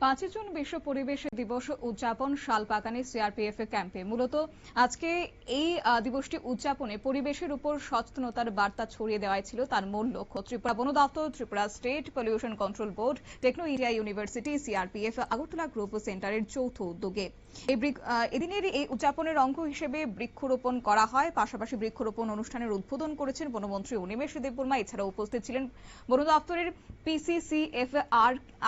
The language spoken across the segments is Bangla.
5 জুন বিশ্ব পরিবেশ দিবস উদযাপন শালবাগানে সিআরপিএফ ক্যাম্পে মূলত আজকে এই দিবসটি উদযাপনে পরিবেশের উপর সচেতনতার বার্তা ছড়িয়ে দেওয়াই ছিল তার মূল লক্ষ্য। ত্রিপুরা বন দপ্তর, Tripura state pollution control board, techno India university, CRPF Agartala group সেন্টারের যৌথ উদ্যোগে এদিনের এই উদযাপনের অঙ্গ হিসেবে বৃক্ষরোপণ করা হয়। পাশাপাশি বৃক্ষরোপণ অনুষ্ঠানের উদ্বোধন করেছেন বনমন্ত্রী অনিমেষ দেববর্মা। এছাড়া উপস্থিত ছিলেন বন দপ্তরের পিসিসিএফ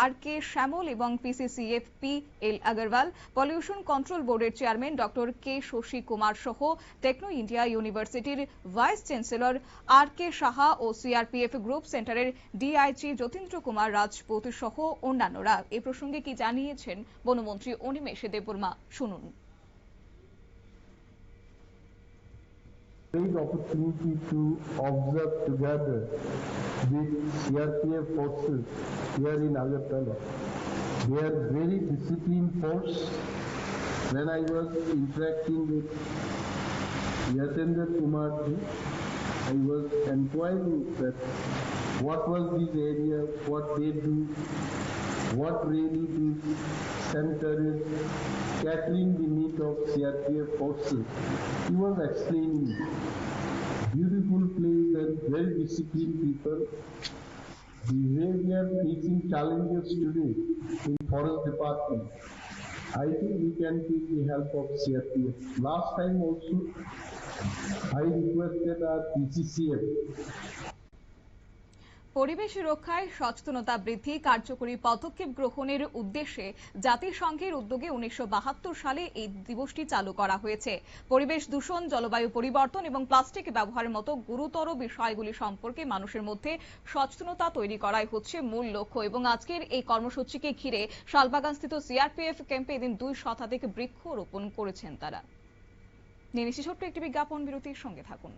আর কে শ্যামল এবং PCCF P L Agarwal, pollution control বোর্ডের চেয়ারম্যান ডক্টর কে শশী কুমার সহ টেকনো ইন্ডিয়া ইউনিভার্সিটির ভাইস চ্যান্সেলর আর কে সাহা ও সিআরপিএফ গ্রুপ সেন্টারের ডিআইজি যতীন্দ্র কুমার রাজপুত সহ অন্যান্যরা। এ প্রসঙ্গে কি জানিয়েছেন বনমন্ত্রী অনিমেষ দেববর্মা, শুনুন। Great opportunity to observe together with CRPF forces here in Agartala. They are very disciplined force. When I was interacting with Yatendra Kumar, I was inquiring that what was this area, what they do, what really this center is catering the need of CRPF forces. He was explaining beautiful place and very disciplined people. The way we are facing challenges today in forest department, I think we can take the help of CRPF. Last time also, I requested our PCCF. পরিবেশ রক্ষায় সচেতনতা বৃদ্ধি কার্যকরী পদক্ষেপ গ্রহণের উদ্দেশ্যে জাতিসংঘের উদ্যোগে 1972 সালে এই দিবসটি চালু করা হয়েছে। পরিবেশ দূষণ, জলবায়ু পরিবর্তন এবং প্লাস্টিক ব্যবহারের মতো গুরুতর বিষয়গুলি সম্পর্কে মানুষের মধ্যে সচেতনতা তৈরি করাই হচ্ছে মূল লক্ষ্য। এবং আজকের এই কর্মসূচিকে ঘিরে শালবাগানস্থিত সিআরপিএফ ক্যাম্পে এদিন 2 শতাধিক বৃক্ষ রোপণ করেছেন তারা। নিয়ে নিচ্ছি ছোট্ট একটি বিজ্ঞাপন বিরতির সঙ্গে থাকুন।